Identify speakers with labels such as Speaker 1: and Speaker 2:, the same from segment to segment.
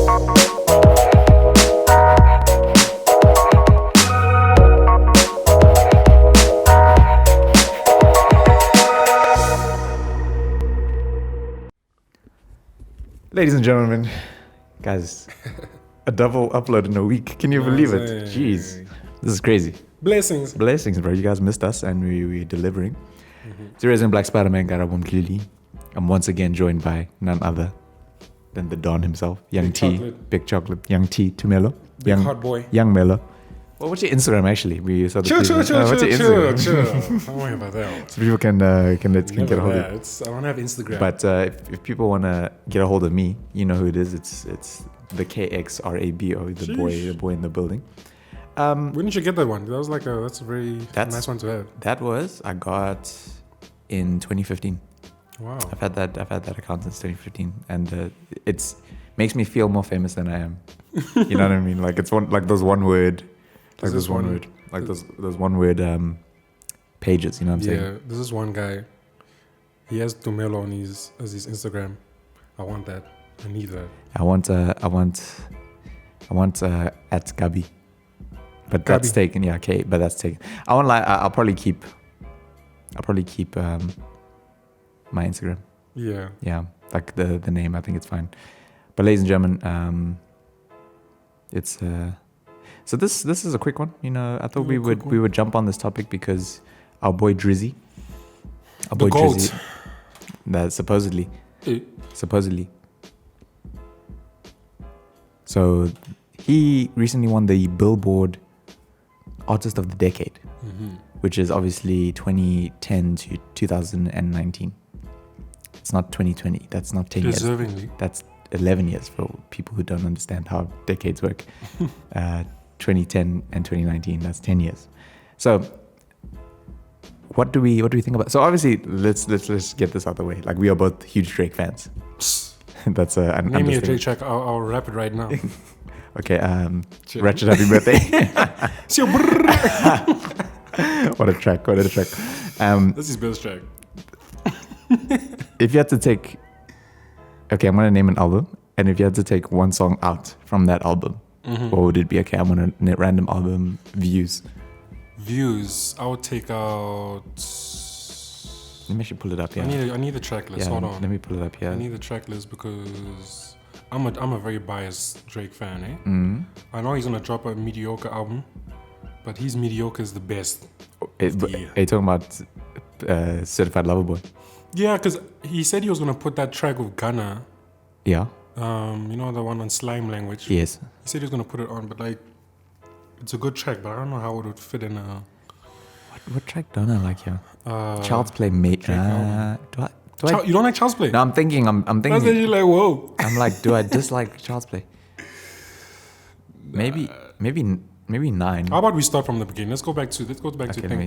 Speaker 1: Ladies and gentlemen, guys, a double upload in a week. Can you believe it? Jeez, this is crazy.
Speaker 2: Blessings,
Speaker 1: bro. You guys missed us, and we're delivering. Serious and Black Spider-Man, Karabo, Mdluli. I'm once again joined by none other than the Don himself, Young T, Big Chocolate, Young T, Tumelo,
Speaker 2: Big Hot Boy,
Speaker 1: Young Melo. Well, what's your Instagram actually? We saw the
Speaker 2: chill.
Speaker 1: Don't
Speaker 2: worry about that.
Speaker 1: So people can get a hold of
Speaker 2: it. I don't have Instagram.
Speaker 1: But if people want to get a hold of me, you know who it is. It's the KXRABO, the boy in the building.
Speaker 2: When did you get that one? That was that's a very nice one to have.
Speaker 1: I got in 2015.
Speaker 2: Wow.
Speaker 1: I've had that account since 2015, and it's makes me feel more famous than I am. You know what I mean? Like it's those one word pages. You know what I'm saying?
Speaker 2: Yeah. This is one guy. He has Tumelo on his Instagram. I want that. I need that.
Speaker 1: I want at Gabi. But
Speaker 2: Gabi.
Speaker 1: That's taken. Yeah, okay, but that's taken. I won't lie. I'll probably keep my Instagram.
Speaker 2: Yeah.
Speaker 1: Yeah, like the name. I think it's fine. But ladies and gentlemen, it's so this is a quick one. You know, I thought we would jump on this topic because our boy Drizzy, that supposedly. So he recently won the Billboard Artist of the Decade, which is obviously 2010 to 2019. It's not 2020. That's not 10 years.
Speaker 2: Deservingly.
Speaker 1: That's 11 years for people who don't understand how decades work. 2010 and 2019, that's 10 years. So what do we think about? So obviously, let's get this out of the way. Like, we are both huge Drake fans. That's an
Speaker 2: name me a Drake track. I'll rap it right now.
Speaker 1: Okay, Ratchet Happy Birthday. What a track.
Speaker 2: That's his best track.
Speaker 1: If you had to take... Okay, I'm going to name an album. And if you had to take one song out from that album, what would it be? Okay, I'm going to random album views.
Speaker 2: I would take out...
Speaker 1: Let me actually pull it up here.
Speaker 2: I need the track list. Hold on.
Speaker 1: Let me pull it up here.
Speaker 2: I need the track list because I'm a very biased Drake fan, eh? I know he's gonna drop a mediocre album, but his mediocre is the best.
Speaker 1: Are you talking about Certified Lover Boy?
Speaker 2: Yeah, because he said he was gonna put that track with Ghana.
Speaker 1: Yeah.
Speaker 2: You know, the one on slime language.
Speaker 1: Yes.
Speaker 2: He said he was gonna put it on, but it's a good track, but I don't know how it would fit in a...
Speaker 1: What track don't I like here? Child's Play, mate.
Speaker 2: You don't like Child's Play?
Speaker 1: No, I'm thinking.
Speaker 2: That's actually like, whoa.
Speaker 1: I'm like, do I dislike Child's Play? Maybe 9.
Speaker 2: How about we start from the beginning? Let's go back to Thank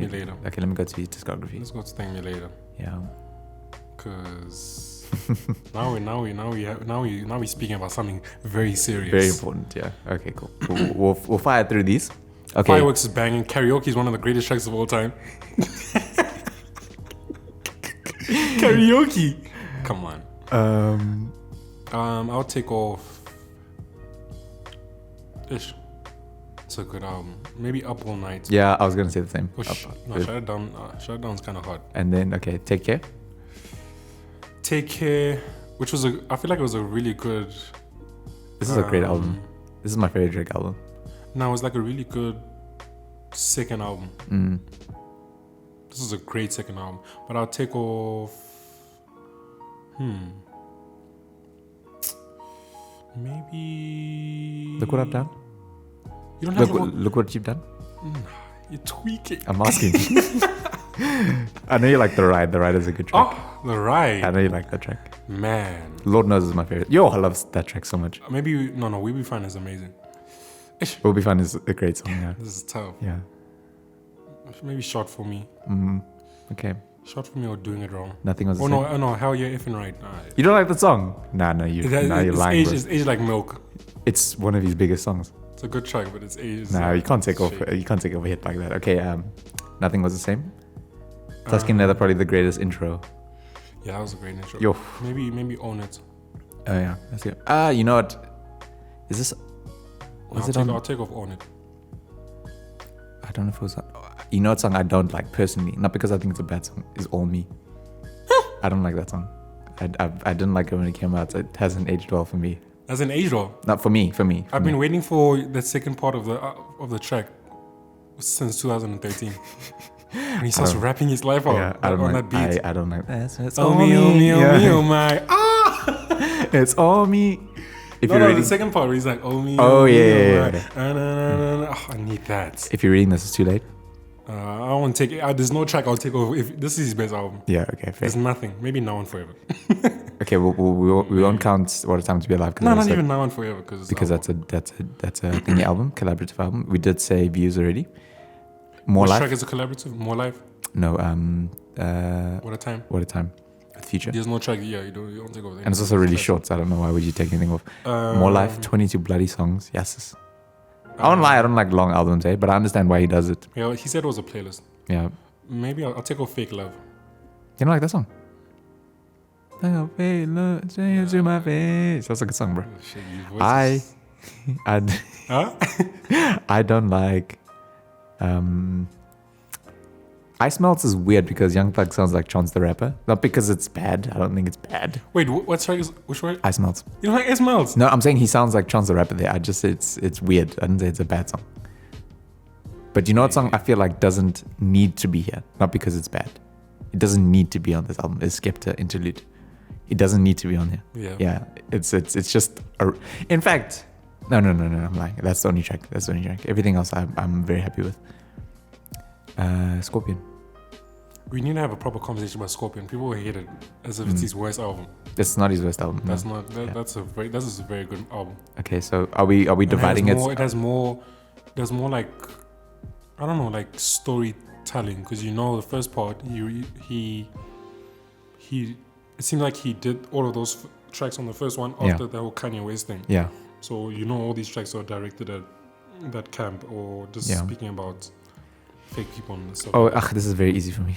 Speaker 2: Me Later.
Speaker 1: Okay, let me go to his discography.
Speaker 2: Let's go to Thank Me Later.
Speaker 1: Yeah.
Speaker 2: Because now we're speaking about something very serious.
Speaker 1: Very important. Yeah. Okay. Cool. We'll fire through these. Okay.
Speaker 2: Fireworks is banging. Karaoke is one of the greatest tracks of all time. Karaoke. Come on. I'll take off. Ish. It's a good album. Maybe Up All Night.
Speaker 1: Yeah, I was gonna say the same.
Speaker 2: Shut It Down. Shut It Down's kind of hard.
Speaker 1: And then Take Care.
Speaker 2: Take Care, which was I feel like it was a really good.
Speaker 1: This is a great album. This is my favorite Drake album.
Speaker 2: No, it's like a really good second album. This is a great second album. But I'll take off... Maybe...
Speaker 1: Look what I've done.
Speaker 2: You don't have
Speaker 1: look what you've done.
Speaker 2: You're tweaking.
Speaker 1: I'm asking. I know you like The Ride. The Ride is a good track.
Speaker 2: Oh, The Ride.
Speaker 1: I know you like that track.
Speaker 2: Man.
Speaker 1: Lord Knows is my favorite. Yo, I love that track so much.
Speaker 2: Maybe... No, We'll Be Fine is amazing.
Speaker 1: We'll Be Fine is a great song, yeah.
Speaker 2: This is tough.
Speaker 1: Yeah.
Speaker 2: Maybe Short For Me.
Speaker 1: Okay.
Speaker 2: Short For Me or Doing It Wrong.
Speaker 1: Nothing was the same.
Speaker 2: No, Hell Yeah, Effing Right.
Speaker 1: You don't like that song? Nah, you're lying, bro.
Speaker 2: It's aged like milk.
Speaker 1: It's one of his biggest songs.
Speaker 2: It's a good track, but it's aged.
Speaker 1: Nah, you can't take off a hit like that. Okay, Nothing Was the Same. Tusky Nether, probably the greatest intro.
Speaker 2: Yeah, that was a great intro.
Speaker 1: Yo.
Speaker 2: Maybe Own It.
Speaker 1: Oh yeah, that's it. You know what? Is this? Was
Speaker 2: I'll
Speaker 1: it
Speaker 2: take,
Speaker 1: on?
Speaker 2: I'll take off on it.
Speaker 1: I don't know if it was on. You know what song I don't like personally? Not because I think it's a bad song. Is All Me. I don't like that song. I didn't like it when it came out. It hasn't aged well for me.
Speaker 2: As an age roll.
Speaker 1: Not for me. For me.
Speaker 2: I've been waiting for the second part of the track since 2013. When he starts rapping his life out
Speaker 1: I don't
Speaker 2: on
Speaker 1: like,
Speaker 2: that beat.
Speaker 1: I don't like that. It's
Speaker 2: Oh me, oh me, oh me, oh my.
Speaker 1: It's all me. If
Speaker 2: No,
Speaker 1: you're reading,
Speaker 2: the second part where he's like, oh me,
Speaker 1: Oh,
Speaker 2: me,
Speaker 1: yeah,
Speaker 2: oh
Speaker 1: yeah,
Speaker 2: my. Oh, I need that.
Speaker 1: if you're reading this, it's too late.
Speaker 2: I won't take it. There's no track I'll take over. If this is his best album.
Speaker 1: Yeah. Okay. Fair.
Speaker 2: There's nothing. Maybe Now and Forever.
Speaker 1: Okay. We won't count What a Time to Be Alive.
Speaker 2: No, not even Now and Forever
Speaker 1: because that's a thingy album, collaborative album. We did say Views already. More
Speaker 2: Which
Speaker 1: Life.
Speaker 2: track is a collaborative? More Life?
Speaker 1: No.
Speaker 2: What a Time?
Speaker 1: What a Time. With Future.
Speaker 2: There's no track. Yeah, you don't take over.
Speaker 1: And it's also really short, so I don't know why would you take anything off. More Life, 22 bloody songs. Yes. I won't lie, I don't like long albums, but I understand why he does it.
Speaker 2: Yeah, he said it was a playlist.
Speaker 1: Yeah.
Speaker 2: Maybe I'll take off Fake Love.
Speaker 1: You don't like that song? Say it to my face. That's a good song, bro.
Speaker 2: Oh, shit, your voice
Speaker 1: Huh? I don't like. Ice Melts is weird because Young Thug sounds like Chance the Rapper. Not because it's bad. I don't think it's bad.
Speaker 2: Wait, what track is which one?
Speaker 1: Ice Melts.
Speaker 2: You don't like Ice Melts?
Speaker 1: No, I'm saying he sounds like Chance the Rapper there. It's weird. I didn't say it's a bad song. But you know what song I feel like doesn't need to be here? Not because it's bad. It doesn't need to be on this album. It's Skepta Interlude. It doesn't need to be on here.
Speaker 2: Yeah.
Speaker 1: Yeah. It's just in fact, no, I'm lying. That's the only track. Everything else I'm very happy with. Scorpion.
Speaker 2: We need to have a proper conversation about Scorpion. People will hate it as if it's his worst album.
Speaker 1: It's not his worst album.
Speaker 2: That's
Speaker 1: no.
Speaker 2: not. That's a very good album.
Speaker 1: Okay, so are we dividing it?
Speaker 2: There's more like, I don't know, like storytelling, because the first part he it seemed like he did all of those tracks on the first one after the whole Kanye West thing.
Speaker 1: Yeah.
Speaker 2: So all these tracks are directed at that camp or just speaking about fake people and stuff.
Speaker 1: Oh, this is very easy for me.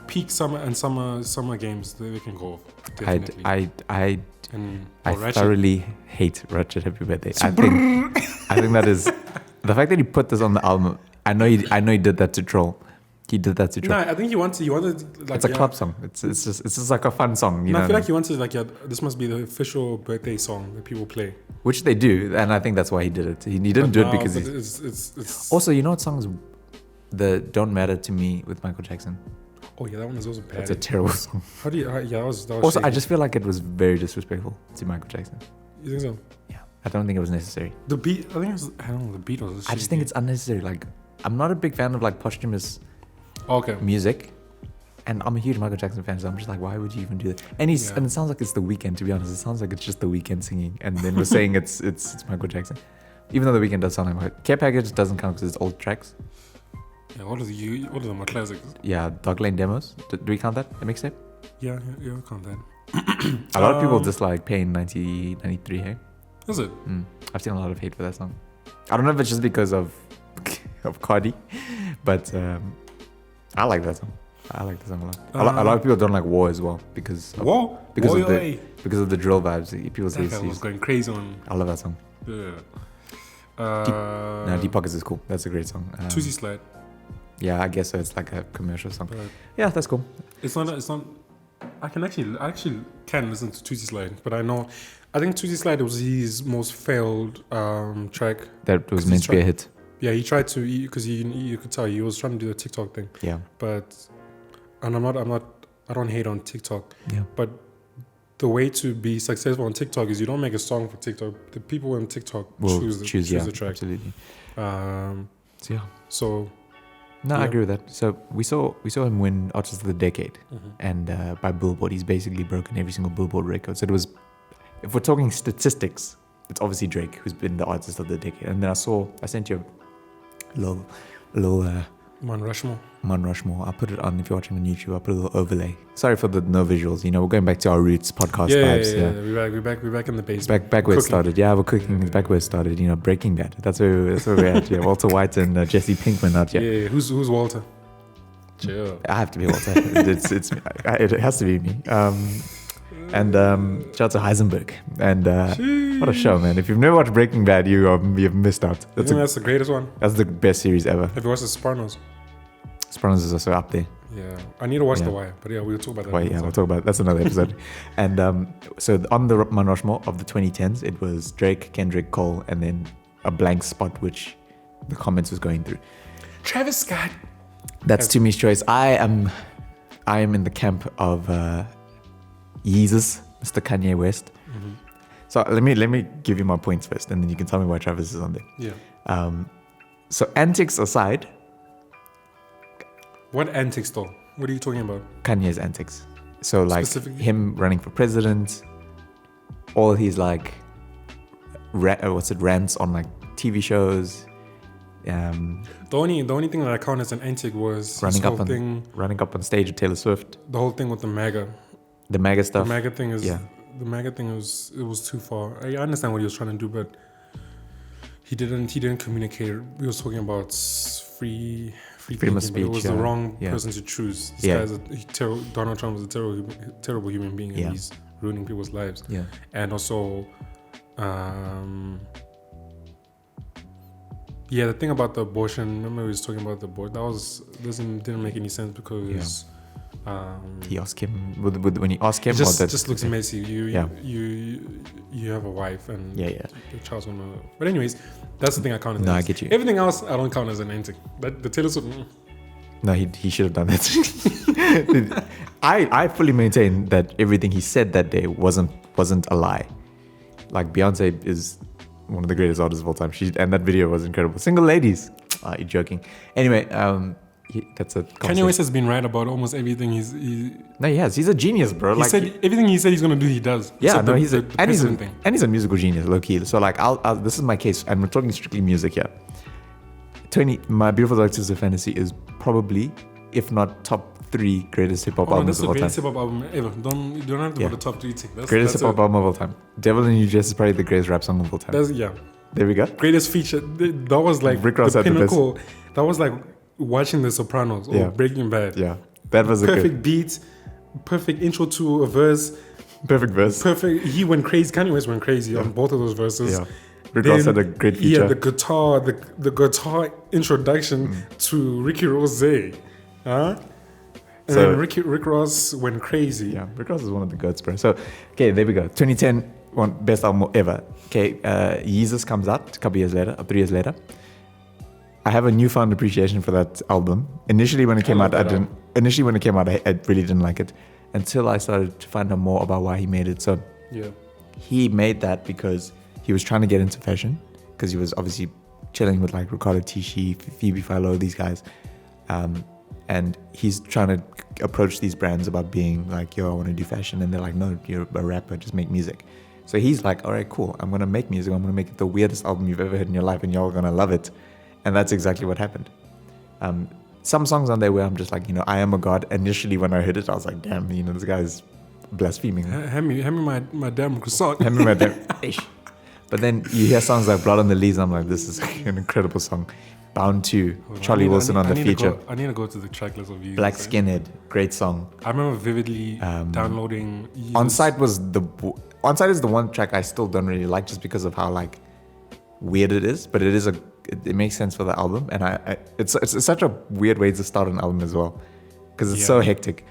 Speaker 2: Peak summer and summer games, they can go off. Definitely.
Speaker 1: I thoroughly hate Ratchet Happy Birthday. I think that is the fact that he put this on the album. I know he did that to troll. He did that to troll.
Speaker 2: No, I think he wanted like,
Speaker 1: it's a club song. It's just like a fun song.
Speaker 2: I feel like he wanted this must be the official birthday song that people play.
Speaker 1: Which they do, and I think that's why he did it. He didn't do it because
Speaker 2: it's
Speaker 1: also, you know what song is the Don't Matter to Me with Michael Jackson?
Speaker 2: Oh yeah, that one is also bad.
Speaker 1: It's a terrible song.
Speaker 2: How do you? That was
Speaker 1: also,
Speaker 2: shaky.
Speaker 1: I just feel like it was very disrespectful to Michael Jackson.
Speaker 2: You think so?
Speaker 1: Yeah, I don't think it was necessary.
Speaker 2: The beat, I don't know. The beat was.
Speaker 1: I just think it's unnecessary. Like, I'm not a big fan of like posthumous music, and I'm a huge Michael Jackson fan, so I'm just like, why would you even do that? And and it sounds like it's The Weeknd. To be honest, it sounds like it's just The Weeknd singing, and then we're saying it's Michael Jackson, even though The Weeknd does sound like Care Package doesn't count because it's old tracks.
Speaker 2: Yeah, all of them are classics.
Speaker 1: Yeah, Dog Lane Demos. Do we count that? The mixtape?
Speaker 2: Yeah, we count that.
Speaker 1: A lot of people dislike Pain 1993, hey?
Speaker 2: Is it?
Speaker 1: I've seen a lot of hate for that song. I don't know if it's just because of Cardi, but I like that song. I like that song a lot. A lot of people don't like War as well because of the drill vibes. People say
Speaker 2: that guy was going crazy on.
Speaker 1: I love that song.
Speaker 2: Yeah.
Speaker 1: Deep Pockets is cool. That's a great song.
Speaker 2: Tuesday Slide.
Speaker 1: Yeah, I guess so. It's like a commercial song. Yeah, that's cool.
Speaker 2: It's not. I actually can listen to Tuesday Slide, but I think Tuesday Slide was his most failed track. That
Speaker 1: was meant to be a hit.
Speaker 2: Yeah, he tried to, because you could tell he was trying to do the TikTok thing.
Speaker 1: Yeah.
Speaker 2: And I don't hate on TikTok.
Speaker 1: Yeah.
Speaker 2: But the way to be successful on TikTok is you don't make a song for TikTok. The people on TikTok choose the track.
Speaker 1: Absolutely.
Speaker 2: I
Speaker 1: agree with that. So we saw him win Artist of the Decade, and by Billboard, he's basically broken every single Billboard record. So it was, if we're talking statistics, it's obviously Drake who's been the Artist of the Decade. And then I sent you a little
Speaker 2: Mount Rushmore.
Speaker 1: I'll put it on if you're watching on YouTube. I'll put a little overlay. Sorry for the no visuals. We're going back to our roots podcast vibes.
Speaker 2: Yeah. We're back in the basement.
Speaker 1: Back where it started. Yeah, we're cooking. It's back where it started. Breaking Bad. That's where we're at. Yeah, Walter White and Jesse Pinkman out.
Speaker 2: Yeah. Who's Walter? Chill.
Speaker 1: I have to be Walter. It has to be me. And shout out to Heisenberg. And what a show, man. If you've never watched Breaking Bad, you've missed out.
Speaker 2: That's the greatest one.
Speaker 1: That's the best series ever.
Speaker 2: Have you watched The Sopranos?
Speaker 1: Sopranos is also up there.
Speaker 2: Yeah. I need to watch The Wire. But yeah, we'll talk about that.
Speaker 1: Well, yeah, we'll talk about that's another episode. And so on the Mount Rushmore of the 2010s, it was Drake, Kendrick, Cole, and then a blank spot which the comments was going through.
Speaker 2: Travis Scott.
Speaker 1: That's Tumi's choice. I am in the camp of Yeezus, Mr. Kanye West.
Speaker 2: Mm-hmm.
Speaker 1: So let me give you my points first, and then you can tell me why Travis is on there.
Speaker 2: Yeah.
Speaker 1: So antics aside,
Speaker 2: what antics though? What are you talking about?
Speaker 1: Kanye's antics. So like him running for president, all his like rants on like TV shows.
Speaker 2: The only thing that I count as an antic was
Speaker 1: running up on stage with Taylor Swift.
Speaker 2: The whole thing with the MAGA.
Speaker 1: The MAGA stuff.
Speaker 2: The MAGA thing was too far. I understand what he was trying to do, but he didn't communicate. He was talking about freedom of speech. It was the wrong person to choose. Donald Trump was a terrible human being, and he's ruining people's lives.
Speaker 1: Yeah.
Speaker 2: And also, the thing about the abortion. Remember, we was talking about the abortion. Didn't make any sense because.
Speaker 1: He asked him when he asked him.
Speaker 2: It just looks messy. You have a wife and your child's gonna. But anyways, that's the thing I count as.
Speaker 1: No, I get you.
Speaker 2: Everything else I don't count as an antic. But the Taylor Swift.
Speaker 1: No, he should have done that. I fully maintain that everything he said that day wasn't a lie. Like Beyonce is one of the greatest artists of all time. And that video was incredible. Single ladies. You're joking. Anyway, that's a
Speaker 2: Kanye West has been right about almost everything.
Speaker 1: No, he has. He's a genius, bro.
Speaker 2: He said everything he said he's gonna do. He does.
Speaker 1: Yeah, no, he's a musical genius, low key. So like, this is my case, and we're talking strictly music here. My Beautiful Dark Twisted Fantasy is probably, if not top 3 greatest hip hop albums of all time.
Speaker 2: That's the greatest hip hop album ever. You don't have to go to top 3 thing.
Speaker 1: Greatest hip hop album of all time. Devil in New Dress is probably the greatest rap song of all time. There we go.
Speaker 2: Greatest feature. That was like
Speaker 1: Rick Ross
Speaker 2: the pinnacle. That was like watching The Sopranos or Breaking Bad.
Speaker 1: Yeah, that was
Speaker 2: perfect beat, perfect intro to a verse.
Speaker 1: Perfect verse.
Speaker 2: Perfect. He went crazy. Kanye West went crazy on both of those verses.
Speaker 1: Yeah. Rick Ross had a great feature.
Speaker 2: Yeah, the guitar introduction to Ricky Rose. And then Rick Ross went crazy.
Speaker 1: Yeah, Rick Ross is one of the goats, bro. So, okay, there we go. 2010, best album ever. Okay, Yeezus comes out a couple years later, or 3 years later. I have a newfound appreciation for that album. Initially, when it came out, I really didn't like it until I started to find out more about why he made it. So, he made that because he was trying to get into fashion, because he was obviously chilling with like Ricardo Tisci, Phoebe Philo, these guys, and he's trying to approach these brands about being like, yo, I want to do fashion, and they're like, no, you're a rapper, just make music. So he's like, all right, cool, I'm gonna make music. I'm gonna make it the weirdest album you've ever heard in your life, and y'all are gonna love it. And that's exactly what happened. Some songs on there where I'm just like, I am a god. Initially, when I heard it, I was like, damn, this guy's blaspheming.
Speaker 2: Hand me my damn croissant.
Speaker 1: Hand me my damn. But then you hear songs like Blood on the Leaves, I'm like, this is an incredible song. Bound to Charlie Wilson on the feature.
Speaker 2: I need to go to the track list of you.
Speaker 1: Black Skinhead, great song.
Speaker 2: I remember vividly downloading.
Speaker 1: Onside is the one track I still don't really like, just because of how like weird it is, but it makes sense for the album, and it's such a weird way to start an album as well, because it's so hectic.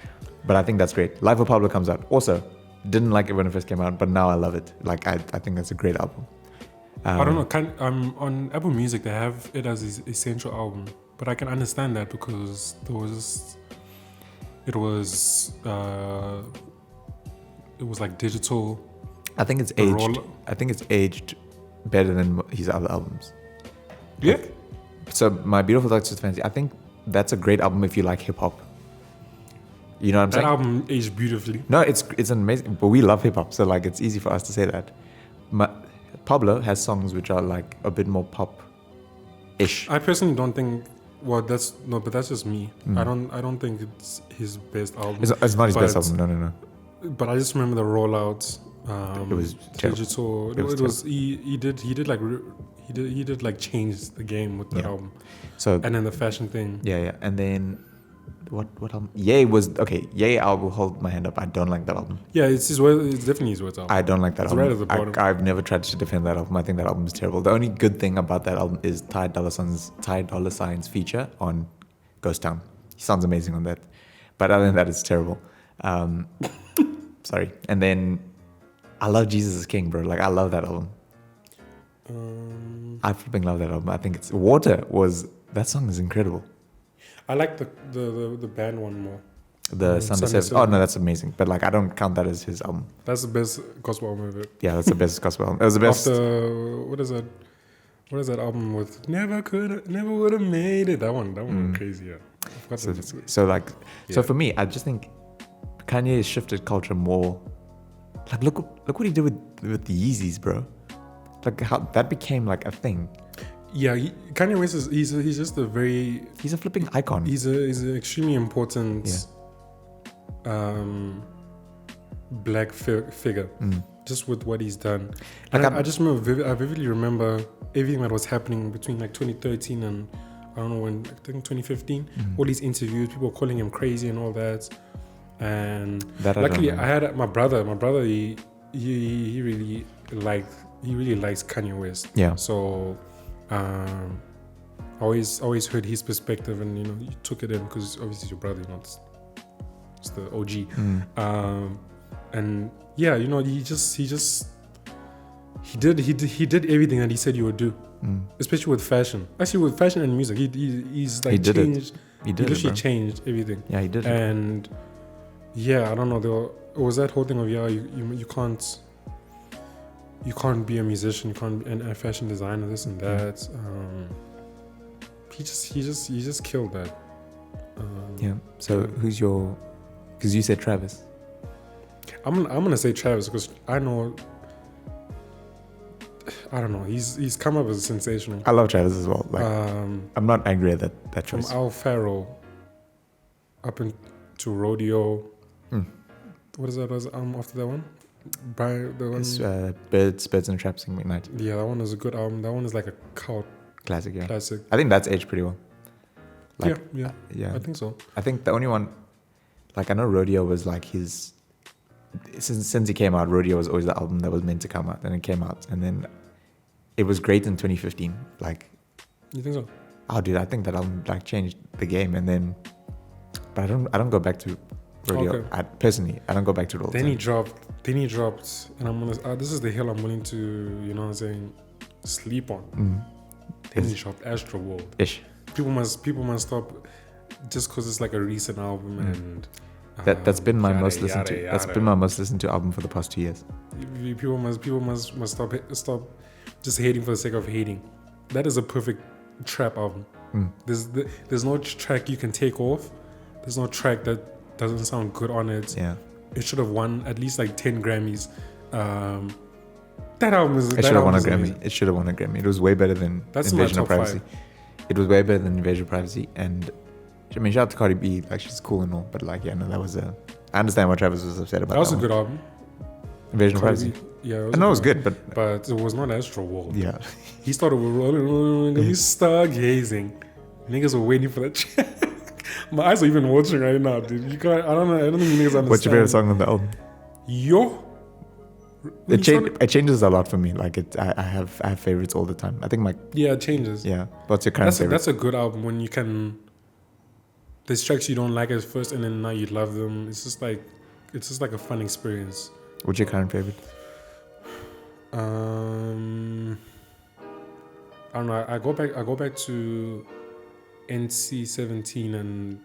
Speaker 1: But I think that's great. Life of Pablo comes out. Also, didn't like it when it first came out, but now I love it. Like I think that's a great album.
Speaker 2: I don't know. On Apple Music they have it as his essential album, but I can understand that because it was like digital.
Speaker 1: I think it's aged. I think it's aged better than his other albums.
Speaker 2: Yeah.
Speaker 1: So My Beautiful Dark Twisted Fantasy, I think that's a great album if you like hip hop. You know what I'm saying?
Speaker 2: That album aged beautifully.
Speaker 1: No, it's amazing, but we love hip hop, so like it's easy for us to say that. Pablo has songs which are like a bit more pop-ish.
Speaker 2: I personally don't think. Well, that's just me. I don't think it's his best album.
Speaker 1: It's not his best album. No.
Speaker 2: But I just remember the rollout.
Speaker 1: It was
Speaker 2: digital. He did like change the game with that album.
Speaker 1: So
Speaker 2: and then the fashion thing.
Speaker 1: Yeah, and then what album? Yay was okay. Yay, I will hold my hand up. I don't like that album.
Speaker 2: Yeah, it's definitely his words album.
Speaker 1: I don't like that
Speaker 2: It's
Speaker 1: album.
Speaker 2: right at the bottom.
Speaker 1: I've never tried to defend that album. I think that album is terrible. The only good thing about that album is Ty Dolla $ign's feature on Ghost Town. He sounds amazing on that. But other than that, it's terrible. Sorry. And then I love Jesus is King, bro. Like, I love that album. I flipping love that album. I think it's that song is incredible.
Speaker 2: I like the band one more.
Speaker 1: The Sunday Service. Oh no, that's amazing. But like, I don't count that as his album.
Speaker 2: That's the best gospel album ever.
Speaker 1: Yeah, that's the best gospel album. It was the best.
Speaker 2: What is that? What is that album with? Never would have made it. That one went crazy. Yeah.
Speaker 1: So for me, I just think Kanye has shifted culture more. Like, look what he did with the Yeezys, bro. Like, how that became like a thing.
Speaker 2: Yeah, Kanye West he's just
Speaker 1: he's a flipping icon.
Speaker 2: He's an extremely important black figure, just with what he's done. Like, I just remember, I vividly remember everything that was happening between like 2013 and I don't know when, I think 2015. All these interviews, people calling him crazy and all that. And luckily, I had my brother. My brother, he really likes Kanye West.
Speaker 1: Yeah.
Speaker 2: So, I always heard his perspective, and you took it in because obviously your brother, it's the OG. And yeah, he did everything that he said he would do, especially with fashion. Actually, with fashion and music, he's like changed. He literally changed everything.
Speaker 1: Yeah, he did.
Speaker 2: And yeah, I don't know. It was that whole thing of you can't be a musician, you can't be a fashion designer, this and that. He just killed that.
Speaker 1: Yeah. So who's your? Because you said Travis.
Speaker 2: I'm gonna say Travis because I don't know. He's come up as sensational.
Speaker 1: I love Travis as well. Like, I'm not angry at that choice.
Speaker 2: From Al Faro up into Rodeo. What is that? After that one? By the one.
Speaker 1: It's, Birds and Traps Sing McKnight.
Speaker 2: Yeah, that one is a good album. That one is like a cult
Speaker 1: classic. Yeah,
Speaker 2: classic.
Speaker 1: I think that's aged pretty well. Like,
Speaker 2: yeah. I think so.
Speaker 1: I think the only one, like, I know Rodeo was like his. Since he came out, Rodeo was always the album that was meant to come out, and it came out, and then it was great in 2015. Like,
Speaker 2: you think so?
Speaker 1: Oh, dude, I think that album like changed the game, and then, but I don't go back to Rodeo.
Speaker 2: Okay.
Speaker 1: I don't go back to it all the time.
Speaker 2: Then he dropped, and I'm gonna. This is the hill I'm willing to, sleep on. Then he dropped Astro World.
Speaker 1: Ish.
Speaker 2: People must stop, just because it's like a recent album and.
Speaker 1: That's been my most listened to. That's been my most listened to album for the past 2 years.
Speaker 2: People must stop just hating for the sake of hating. That is a perfect trap album. There's no track you can take off. There's no track that doesn't sound good on it.
Speaker 1: Yeah.
Speaker 2: It should have won at least like 10 Grammys. That album is.
Speaker 1: It should have won a Grammy. It should have won a Grammy. It was way better than Invasion of Privacy.
Speaker 2: 5.
Speaker 1: It was way better than Invasion of Privacy, and I mean, shout out to Cardi B. Like, she's cool and all, but like, yeah, no, that was I understand what Travis was upset about.
Speaker 2: That was
Speaker 1: a
Speaker 2: good album.
Speaker 1: Invasion of Privacy.
Speaker 2: Yeah,
Speaker 1: I know it was good, but
Speaker 2: it was not Astro World.
Speaker 1: Yeah.
Speaker 2: He started with rolling, we stargazing. Niggas were waiting for that track. My eyes are even watching right now, dude. You can't. I don't think you niggas understand.
Speaker 1: What's your favorite song on the album? It changes a lot for me. Like, I have favorites all the time. I think
Speaker 2: it changes.
Speaker 1: Yeah. What's your current favorite?
Speaker 2: That's a good album when you can. There's tracks you don't like at first, and then now you love them. It's just like a fun experience.
Speaker 1: What's your current favorite?
Speaker 2: I don't know. I go back to NC-17 and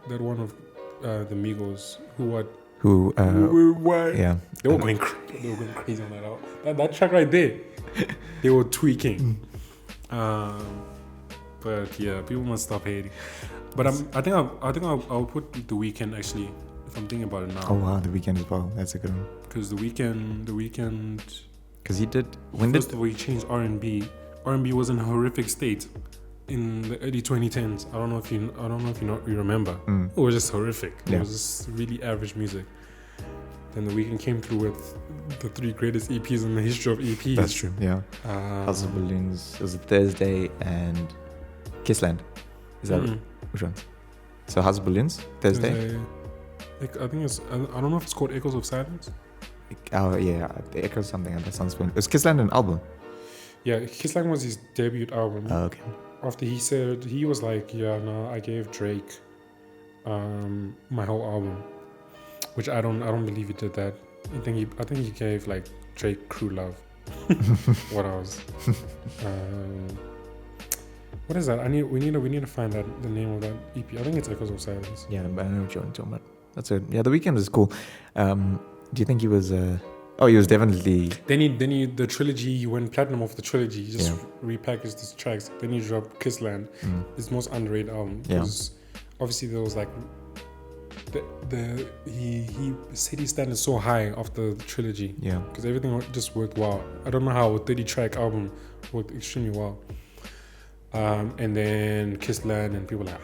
Speaker 2: that one of the Migos. What? Yeah. They were going crazy on that album. That track right there. They were tweaking. But yeah, people must stop hating. But I think I'll put The Weeknd actually, if I'm thinking about it now.
Speaker 1: Oh wow, The Weeknd as well. That's a good one.
Speaker 2: Because The Weeknd.
Speaker 1: Because he did.
Speaker 2: First of all, he changed R&B. R&B was in a horrific state in the early 2010s. I don't know if you remember. It was just horrific.
Speaker 1: Yeah.
Speaker 2: It was just really average music. Then The Weeknd came through with the 3 greatest EPs in the history of EPs.
Speaker 1: That's true. Yeah. House of Balloons. It was a Thursday and Kissland. Is that which one? So House of Balloons, Thursday.
Speaker 2: I think it's. I don't know if it's called Echoes of Silence.
Speaker 1: Oh yeah, the Echo something. That sounds familiar. Was Kissland an album?
Speaker 2: Yeah, Kissland was his debut album.
Speaker 1: Oh, okay.
Speaker 2: After he said he was like, yeah, no, I gave Drake, my whole album, which I don't believe he did that. I think he gave like Drake Crew Love. What else? What is that? We need to find out the name of that EP. I think it's Echoes of Silence.
Speaker 1: Yeah, but I know what you're talking about. That's it. Yeah, The Weeknd is cool. Do you think he was? He was definitely.
Speaker 2: Then he the trilogy. He went platinum off the trilogy. He just repackaged his tracks. Then he dropped Kissland, his most underrated album. Because obviously there was like he set his standard so high after the trilogy. Yeah. Because everything just worked well. I don't know how a 30-track album worked extremely well. And then Kissland, and people were like,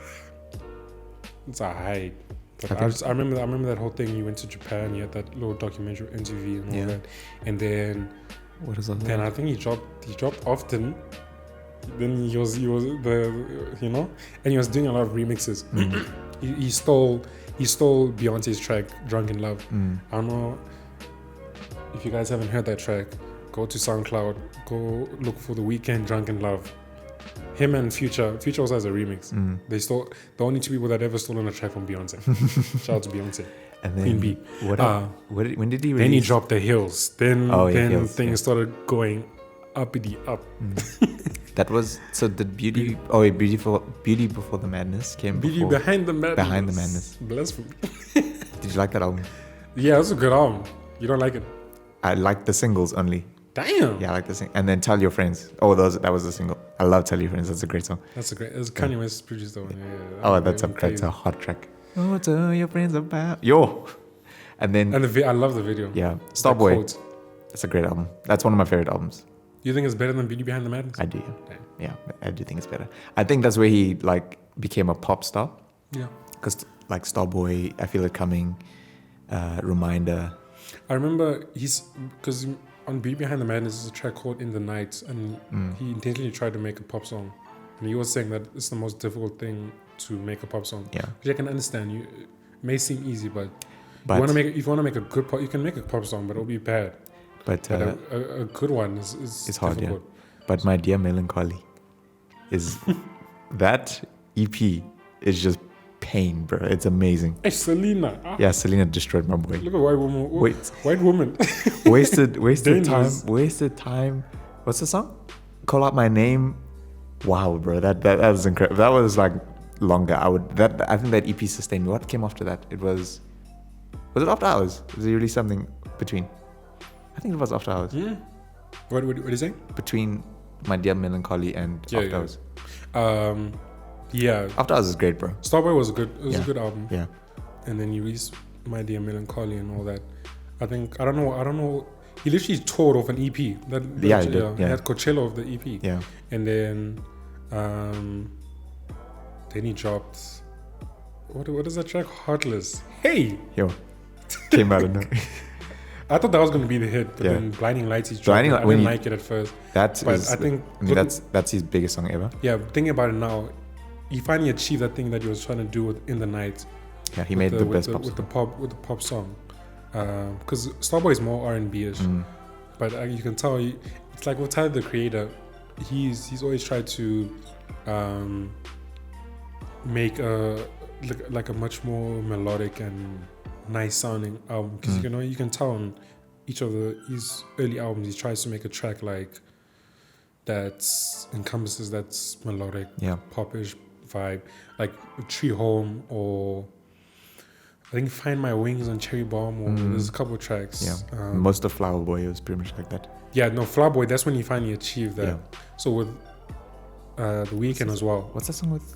Speaker 2: it's a high. But I remember that whole thing. You went to Japan. You had that little documentary interview and all that. And then
Speaker 1: what is that?
Speaker 2: Then I think he dropped often. Then he was the and he was doing a lot of remixes. he stole Beyonce's track "Drunk in Love." I don't know if you guys haven't heard that track. Go to SoundCloud. Go look for The Weeknd "Drunk in Love." Him and Future also has a remix. They stole the only two people that ever stolen a track from Beyonce. Shout out to Beyonce.
Speaker 1: And then
Speaker 2: Queen Bee.
Speaker 1: When did he release?
Speaker 2: Then he dropped The Hills. Then
Speaker 1: Hills,
Speaker 2: things started going uppity up.
Speaker 1: That was so the Beauty. Beauty Before the Madness came.
Speaker 2: Beauty Behind the Madness.
Speaker 1: Behind the Madness.
Speaker 2: Blasphemy.
Speaker 1: Did you like that album?
Speaker 2: Yeah, it's a good album. You don't like it?
Speaker 1: I like the singles only.
Speaker 2: Damn.
Speaker 1: Yeah, I like the sing. And then Tell Your Friends. Oh, that was a single. I love Tell Your Friends. That's a great song.
Speaker 2: It's Kanye West produced that one.
Speaker 1: That's a hot track. Oh, tell your friends about yo. And then
Speaker 2: I love the video.
Speaker 1: Yeah, Starboy. That's a great album. That's one of my favorite albums.
Speaker 2: You think it's better than Beauty Behind the Madness?
Speaker 1: I do. Yeah, I do think it's better. I think that's where he like became a pop star.
Speaker 2: Yeah.
Speaker 1: Because like Starboy, I Feel It Coming, Reminder.
Speaker 2: I remember because on Beauty Behind the Madness is a track called In the Night, and he intentionally tried to make a pop song. And he was saying that it's the most difficult thing to make a pop song. Yeah. Which I can understand. It may seem easy, but if you want to make a good pop, you can make a pop song, but it'll be bad. But a good one is
Speaker 1: hard,
Speaker 2: difficult.
Speaker 1: Yeah. But My Dear Melancholy is that EP is just pain, bro. It's amazing.
Speaker 2: Hey, Selena.
Speaker 1: Yeah, Selena destroyed my boy.
Speaker 2: Look at white woman. White woman.
Speaker 1: wasted time. What's the song? Call Out My Name. Wow, bro. That was incredible. That was like longer. I think that EP sustained me. What came after that? Was it After Hours? Did he release something between? I think it was After Hours.
Speaker 2: Yeah. What are you saying?
Speaker 1: Between My Dear Melancholy and After Hours.
Speaker 2: Yeah.
Speaker 1: After Hours is great, bro.
Speaker 2: Starboy was a good album.
Speaker 1: Yeah.
Speaker 2: And then you released My Dear Melancholy and all that. I don't know. He literally toured off an EP. He had Coachella of the EP. Yeah. And then he dropped what is that track? Heartless. Hey!
Speaker 1: Yo. Came out of nowhere.
Speaker 2: I thought that was going to be the hit, but then Blinding Lights he's dropped. I didn't like it at first. That's
Speaker 1: his biggest song ever.
Speaker 2: Yeah, thinking about it now, he finally achieved that thing that he was trying to do In the Night.
Speaker 1: Yeah, he made the best pop
Speaker 2: song. With the pop song. Because Starboy is more R&B-ish. But you can tell, it's like with Tyler, the Creator, he's always tried to make a much more melodic and nice sounding album. Because you can tell on each of his early albums, he tries to make a track like that encompasses that melodic, popish vibe, like Tree Home, or I think Find My Wings on Cherry Bomb, or there's a couple of tracks.
Speaker 1: Yeah, most of Flower Boy was pretty much like that.
Speaker 2: Yeah, no, Flower Boy, that's when he finally achieved that. Yeah. So with The Weeknd as well.
Speaker 1: What's that song with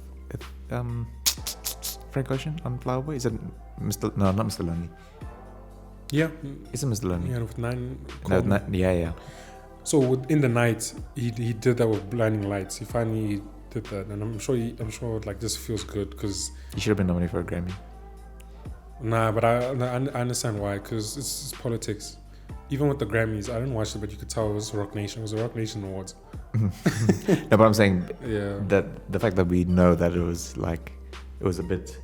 Speaker 1: Frank Ocean on Flower Boy? Is it Mr. No, not Mr. Lonely.
Speaker 2: Yeah.
Speaker 1: Is it Mr. Lonely?
Speaker 2: Yeah, with Nine.
Speaker 1: Yeah.
Speaker 2: So In the Night, he did that with Blinding Lights. He finally did that, and I'm sure like this feels good because
Speaker 1: he should have been nominated for a Grammy.
Speaker 2: Nah, but I understand why, because it's politics. Even with the Grammys, I didn't watch it, but you could tell it was Rock Nation. It was the Rock Nation Awards.
Speaker 1: No, but I'm saying that the fact that we know that it was a bit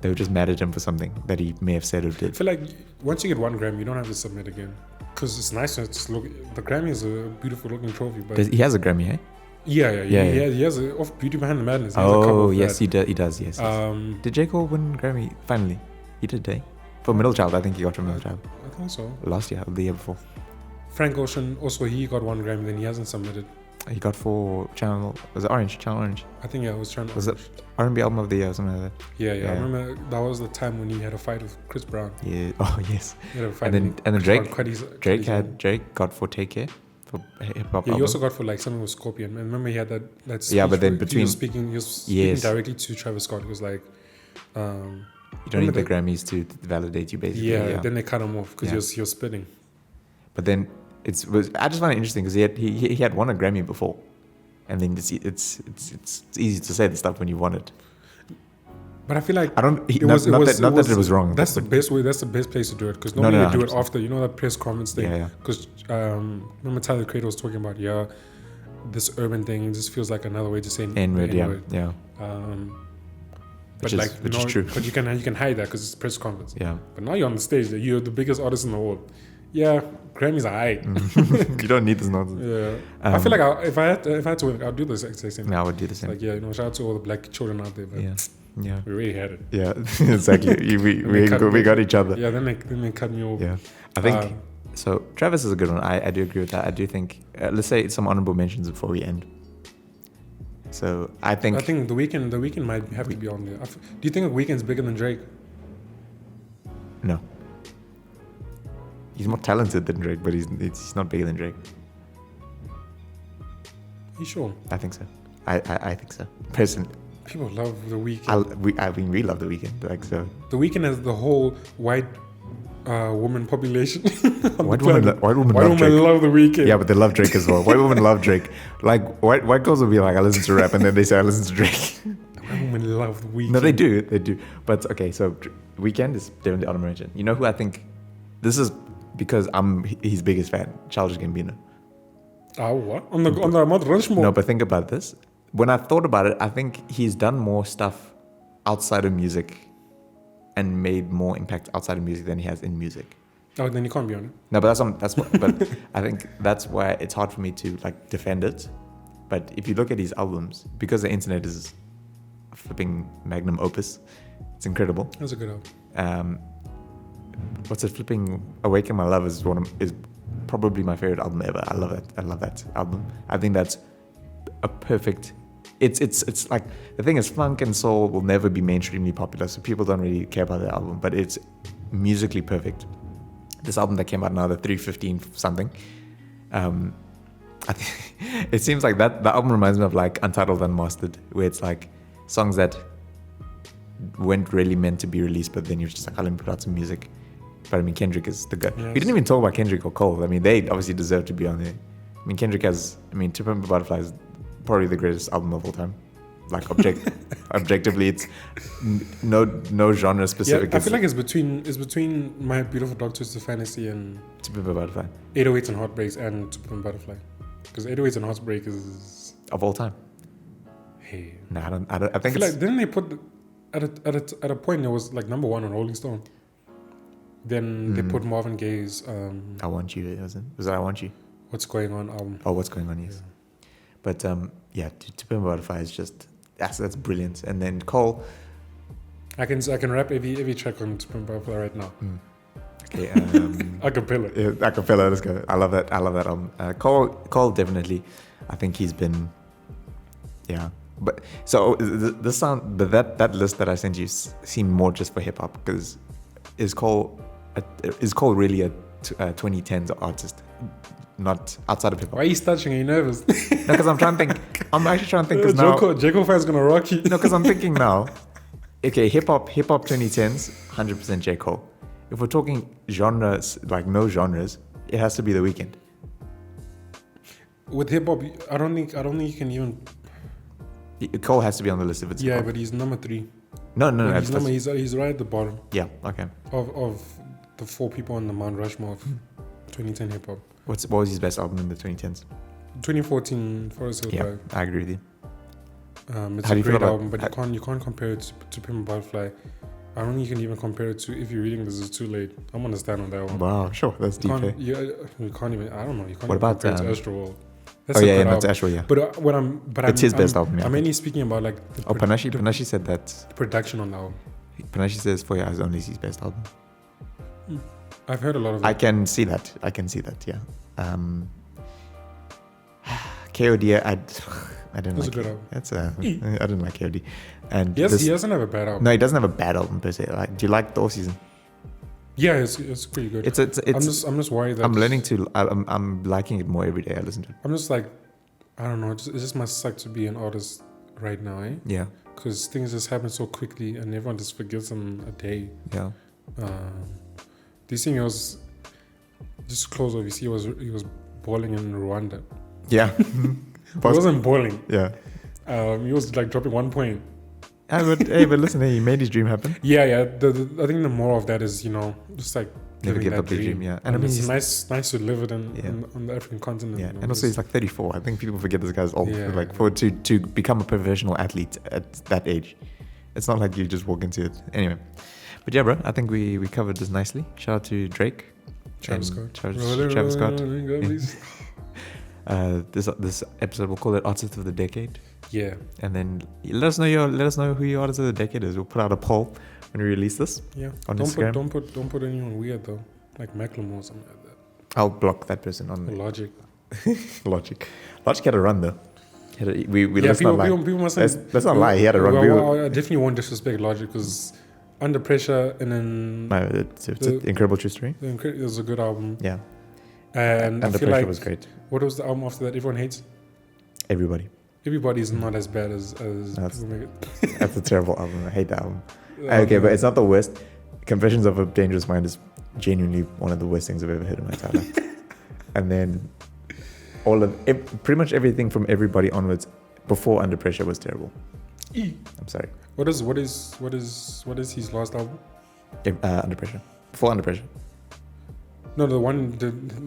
Speaker 1: They were just mad at him for something that he may have said or
Speaker 2: I
Speaker 1: did.
Speaker 2: feel like once you get 1 Grammy, you don't have to submit again. Because it's nice to just look. The Grammy is a beautiful looking trophy, but
Speaker 1: He has a Grammy, eh?
Speaker 2: yeah. He has a off Beauty Behind the Madness. He has a couple
Speaker 1: Oh,
Speaker 2: of
Speaker 1: yes,
Speaker 2: that.
Speaker 1: he does, yes. Did J. Cole win Grammy finally? He did, eh? For Middle Child, I think he got from Middle Child.
Speaker 2: I think so.
Speaker 1: Last year, or the year before.
Speaker 2: Frank Ocean also he got 1 Grammy, then he hasn't submitted.
Speaker 1: He got for Channel Orange?
Speaker 2: I think it was Channel
Speaker 1: Was
Speaker 2: Orange.
Speaker 1: R&B album of the year or something like that.
Speaker 2: Yeah.
Speaker 1: Yeah.
Speaker 2: I remember that was the time when he had a fight with Chris Brown.
Speaker 1: Yeah. Oh, yes.
Speaker 2: He had a fight
Speaker 1: And then
Speaker 2: Chris
Speaker 1: Drake
Speaker 2: Brown cut his
Speaker 1: Drake got for Take Care for hip hop.
Speaker 2: Yeah, he
Speaker 1: album.
Speaker 2: also got for like something with Scorpion. And remember he had that speech
Speaker 1: Yeah, but then
Speaker 2: where he was speaking
Speaker 1: Yes.
Speaker 2: directly to Travis Scott. He was like,
Speaker 1: You don't need
Speaker 2: remember
Speaker 1: the Grammys to validate you, basically.
Speaker 2: yeah, then they cut him off because he was spitting.
Speaker 1: But then I just find it interesting because he had won a Grammy before, and then it's easy to say the stuff when you won it.
Speaker 2: But I feel like
Speaker 1: Not that it was wrong.
Speaker 2: That's the best way. That's the best place to do it because
Speaker 1: No,
Speaker 2: normally
Speaker 1: no,
Speaker 2: you do it
Speaker 1: 100%.
Speaker 2: after. You know that press conference thing.
Speaker 1: Yeah.
Speaker 2: Because remember Tyler the Creator was talking about this urban thing. It just feels like another way to say
Speaker 1: N-word, yeah.
Speaker 2: But
Speaker 1: Which is true.
Speaker 2: But you can hide that because it's a press conference.
Speaker 1: Yeah.
Speaker 2: But now you're on the stage. You're the biggest artist in the world. Yeah, Grammys are high.
Speaker 1: You don't need this nonsense.
Speaker 2: Yeah. I feel like if I had to win, I'd do the exact same thing.
Speaker 1: No, I would do the same.
Speaker 2: Like shout out to all the black children out there. But
Speaker 1: Yeah.
Speaker 2: we already had it.
Speaker 1: Yeah, exactly. we got each other.
Speaker 2: Yeah, then they cut me off.
Speaker 1: Yeah, I think so. Travis is a good one. I do agree with that. I do think. Let's say some honorable mentions before we end. So I think
Speaker 2: the weekend might have to be on there. Do you think the Weeknd's bigger than Drake?
Speaker 1: no. He's more talented than Drake, but he's not bigger than Drake.
Speaker 2: You sure?
Speaker 1: I think so. I think so. Personally,
Speaker 2: People love the Weeknd.
Speaker 1: we love the Weeknd. Like so.
Speaker 2: The Weeknd has the whole white woman population.
Speaker 1: White women love Drake.
Speaker 2: love the Weeknd.
Speaker 1: Yeah, but they love Drake as well. White women love Drake. Like white girls will be like, I listen to rap, and then they say I listen to Drake.
Speaker 2: White women love the Weeknd.
Speaker 1: No, they do. But okay, so Weeknd is definitely honorable mention. You know who I think? This is because I'm his biggest fan, Childish Gambino.
Speaker 2: What? On the Mount Rushmore?
Speaker 1: No, but think about this. When I thought about it, I think he's done more stuff outside of music and made more impact outside of music than he has in music.
Speaker 2: Oh, then you can't be on it.
Speaker 1: No, but but I think that's why it's hard for me to like defend it. But if you look at his albums, because the internet is a flipping magnum opus, it's incredible.
Speaker 2: That's a good album.
Speaker 1: What's it? Flipping Awaken My Love is probably my favorite album ever. I love that album. I think that's a perfect. It's like the thing is, funk and soul will never be mainstreamly popular, so people don't really care about the album. But it's musically perfect. This album that came out now, the 315 something. I think it seems like the album reminds me of like Untitled Unmastered, where it's like songs that weren't really meant to be released, but then you're just like, oh, let me put out some music. But I mean, Kendrick is the guy.
Speaker 2: Yes.
Speaker 1: We didn't even talk about Kendrick or Cole. I mean, they obviously deserve to be on there. I mean, Kendrick has, To Pimp a Butterfly is probably the greatest album of all time. Like objectively, it's no genre specific.
Speaker 2: Yeah, I feel like it's between My Beautiful Dark Twisted Fantasy and
Speaker 1: To Pimp a Butterfly
Speaker 2: 808s and Heartbreaks and To Pimp a Butterfly, because 808s and Heartbreak is
Speaker 1: of all time.
Speaker 2: hey.
Speaker 1: No, I don't. I think
Speaker 2: I feel
Speaker 1: it's
Speaker 2: like didn't they put at a point it was like number 1 on Rolling Stone. Then they put Marvin Gaye's
Speaker 1: I Want You. Was it I Want You?
Speaker 2: What's Going On album.
Speaker 1: Oh, What's Going On? Yes. But yeah, To Pimp a Butterfly is just that's brilliant. And then Cole.
Speaker 2: I can rap every track on To Pimp a Butterfly right now.
Speaker 1: Okay.
Speaker 2: Acapella.
Speaker 1: Yeah, acapella. Let's go. I love that album. Cole definitely. I think he's been. Yeah. But so that list that I sent you seemed more just for hip hop, because is Cole really a 2010s artist, not outside of hip hop?
Speaker 2: Why are you touching? Are you nervous?
Speaker 1: No, because I'm trying to think. I'm actually trying to think. Because now,
Speaker 2: J. Cole fan's gonna rock you.
Speaker 1: no, because I'm thinking now. Okay, hip hop 2010s, 100% J. Cole. If we're talking genres, like no genres, it has to be The Weeknd.
Speaker 2: With hip hop, I don't think you can even.
Speaker 1: Cole has to be on the list if it's
Speaker 2: Yeah,
Speaker 1: hip-hop.
Speaker 2: but he's number 3.
Speaker 1: No.
Speaker 2: He's right at the bottom
Speaker 1: Yeah, okay.
Speaker 2: of the 4 people on the Mount Rushmore of 2010 hip hop.
Speaker 1: What was his best album in the 2010s?
Speaker 2: 2014 Forest Hill
Speaker 1: Yeah,
Speaker 2: Drive.
Speaker 1: I agree with you.
Speaker 2: It's
Speaker 1: How do
Speaker 2: a
Speaker 1: you feel
Speaker 2: great
Speaker 1: about-
Speaker 2: album, but you can't compare it to Pimp a Butterfly. I don't think you can even compare it to If You're Reading This Is Too Late. I'm gonna stand on that one.
Speaker 1: Wow, sure, that's deep.
Speaker 2: Can't, yeah, you can't even. I don't know. You can't
Speaker 1: What
Speaker 2: even
Speaker 1: about,
Speaker 2: compare it to Astroworld. That's
Speaker 1: Oh
Speaker 2: a
Speaker 1: yeah,
Speaker 2: good
Speaker 1: that's
Speaker 2: album.
Speaker 1: Astro, yeah.
Speaker 2: But
Speaker 1: It's his best album, yeah.
Speaker 2: I'm mainly speaking about like the
Speaker 1: Panashe said that.
Speaker 2: production on the album.
Speaker 1: Panashe says For Your Eyes Only is his best album.
Speaker 2: I've heard a lot of
Speaker 1: I
Speaker 2: it.
Speaker 1: can see that. Yeah. KOD, I didn't
Speaker 2: That's
Speaker 1: like
Speaker 2: a good
Speaker 1: it.
Speaker 2: album.
Speaker 1: That's I didn't like KOD. And
Speaker 2: Yes,
Speaker 1: this,
Speaker 2: he doesn't have a bad album.
Speaker 1: no, he doesn't have a bad album per se. Like, do you like the off season?
Speaker 2: Yeah, it's pretty good.
Speaker 1: It's
Speaker 2: I'm just worried that
Speaker 1: I'm learning to. I'm liking it more every day I listen to it.
Speaker 2: I'm just like, I don't know. It just must suck to be an artist right now, eh?
Speaker 1: Yeah,
Speaker 2: Because things just happen so quickly, and everyone just forgets them a day.
Speaker 1: yeah.
Speaker 2: This thing was just close off. You see, he was balling in Rwanda.
Speaker 1: Yeah.
Speaker 2: He wasn't balling.
Speaker 1: Yeah.
Speaker 2: He was like dropping 1 point.
Speaker 1: But listen, he made his dream happen.
Speaker 2: Yeah. I think the moral of that is, just like
Speaker 1: Never
Speaker 2: living
Speaker 1: give
Speaker 2: that
Speaker 1: up the dream. Yeah,
Speaker 2: And
Speaker 1: I mean,
Speaker 2: it's
Speaker 1: he's,
Speaker 2: nice to live it
Speaker 1: Yeah.
Speaker 2: on the African continent.
Speaker 1: yeah, and also he's like 34. I think people forget this guy's old.
Speaker 2: Yeah.
Speaker 1: Like to become a professional athlete at that age, it's not like you just walk into it. Anyway, but yeah, bro, I think we covered this nicely. Shout out to Drake,
Speaker 2: Travis
Speaker 1: and
Speaker 2: Scott.
Speaker 1: Travis Scott.
Speaker 2: Yeah.
Speaker 1: This episode we'll call it Artist of the Decade,
Speaker 2: Yeah.
Speaker 1: and then let us know who your Artist of the Decade is. We'll put out a poll when we release this
Speaker 2: Yeah.
Speaker 1: on
Speaker 2: Don't
Speaker 1: Instagram.
Speaker 2: don't put anyone weird though, like Macklemore or something like that.
Speaker 1: I'll block that person
Speaker 2: Or
Speaker 1: on
Speaker 2: Logic.
Speaker 1: Logic. Logic had a run though. We
Speaker 2: Yeah,
Speaker 1: let's not lie.
Speaker 2: people must
Speaker 1: Let's not lie. He had a run.
Speaker 2: I definitely won't disrespect Logic because Under Pressure and then
Speaker 1: No, it's an incredible true story.
Speaker 2: it was a good album.
Speaker 1: Yeah,
Speaker 2: And I
Speaker 1: Under
Speaker 2: feel
Speaker 1: Pressure
Speaker 2: like
Speaker 1: was great.
Speaker 2: what was the album after that everyone hates?
Speaker 1: Everybody.
Speaker 2: Everybody's not as bad as
Speaker 1: That's-
Speaker 2: people make it.
Speaker 1: That's a terrible album. I hate that album. Okay, but it's not the worst. Confessions of a Dangerous Mind is genuinely one of the worst things I've ever heard in my entire life. And then pretty much everything from Everybody onwards before Under Pressure was terrible. I'm sorry.
Speaker 2: What is his last album?
Speaker 1: Under Pressure. Before Under Pressure
Speaker 2: No, the one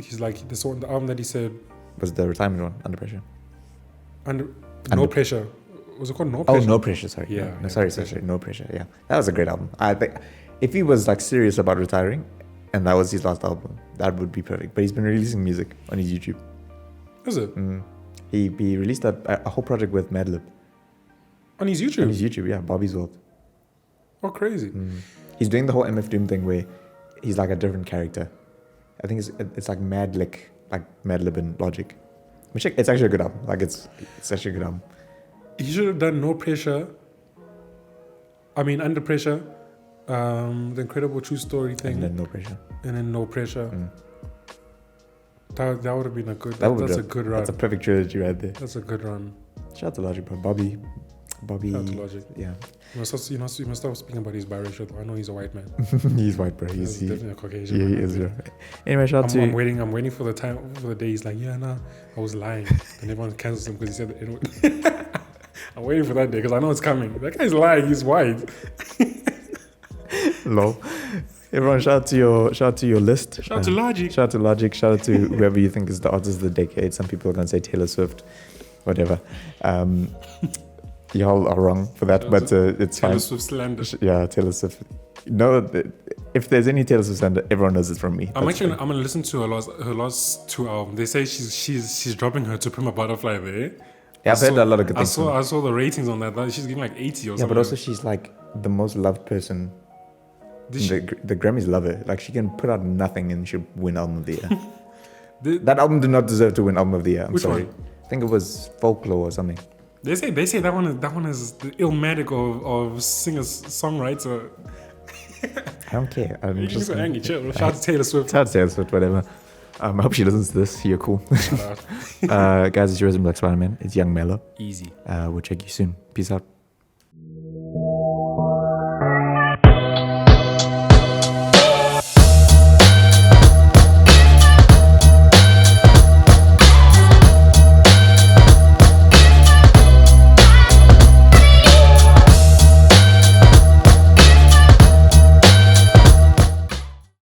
Speaker 2: he's like the album that he said
Speaker 1: was the retirement one. Under Pressure.
Speaker 2: No
Speaker 1: Under-
Speaker 2: Pressure. Was it called No
Speaker 1: Oh,
Speaker 2: Pressure?
Speaker 1: No Pressure. Sorry.
Speaker 2: Yeah,
Speaker 1: No,
Speaker 2: yeah,
Speaker 1: sorry. No Pressure. Yeah, that was a great album. I think if he was like serious about retiring, and that was his last album, that would be perfect. But he's been releasing music on his YouTube.
Speaker 2: Is it?
Speaker 1: He released a whole project with Madlib
Speaker 2: On his YouTube?
Speaker 1: on his YouTube. Yeah, Bobby's World.
Speaker 2: Oh, crazy.
Speaker 1: He's doing the whole MF Doom thing where he's like a different character. I think it's like Madlib and Logic. Which it's actually a good album. Like it's actually a good album.
Speaker 2: He should have done No Pressure. I mean, Under Pressure. The Incredible True Story thing.
Speaker 1: And then No Pressure.
Speaker 2: And then No Pressure. That would have been a good. That's a good run.
Speaker 1: That's a perfect trilogy right there.
Speaker 2: That's a good run.
Speaker 1: Shout out to Logic, bro. Bobby.
Speaker 2: Shout out to Logic.
Speaker 1: Yeah.
Speaker 2: You must stop speaking about his biracial. Though. I know he's a white man.
Speaker 1: He's white, bro.
Speaker 2: He's
Speaker 1: He
Speaker 2: definitely a Caucasian.
Speaker 1: he
Speaker 2: man.
Speaker 1: is. Bro. Anyway, shout out to.
Speaker 2: I'm waiting for the day he's like, yeah, nah, I was lying, and everyone cancels him because he said the N-word. I'm waiting for that day because I know it's coming. That guy's lying. He's white.
Speaker 1: Lol. Everyone, shout out to your list.
Speaker 2: Shout out to Logic.
Speaker 1: Shout out to Logic. Shout out to whoever you think is the artist of the decade. Some people are gonna say Taylor Swift, whatever. Y'all are wrong for that, but it's
Speaker 2: Taylor
Speaker 1: fine.
Speaker 2: Swift slander.
Speaker 1: Yeah, Taylor Swift. No, if there's any Taylor Swift slander, everyone knows it's from me.
Speaker 2: I'm
Speaker 1: That's
Speaker 2: gonna
Speaker 1: fine.
Speaker 2: listen to her last two albums. They say she's dropping her To Pimp a Butterfly there.
Speaker 1: Yeah, I've heard a lot of good things.
Speaker 2: I saw the ratings on that. She's getting like 80 or something.
Speaker 1: Yeah, but also she's like the most loved person. The Grammys love her. Like she can put out nothing and she'll win album of the year. That album did not deserve to win album of the year. I'm
Speaker 2: Which
Speaker 1: sorry.
Speaker 2: one?
Speaker 1: I think it was Folklore or something.
Speaker 2: They say that one is the Illmatic of singer songwriter.
Speaker 1: I don't care. I'm
Speaker 2: You're
Speaker 1: just
Speaker 2: so angry. Chill. Shout out to Taylor Swift.
Speaker 1: Shout out to Taylor Swift, whatever. I hope she listens to this. You're cool.
Speaker 2: Shout out.
Speaker 1: Guys, it's your Black Spider-Man. It's Young Mello.
Speaker 2: Easy.
Speaker 1: We'll check you soon. Peace out.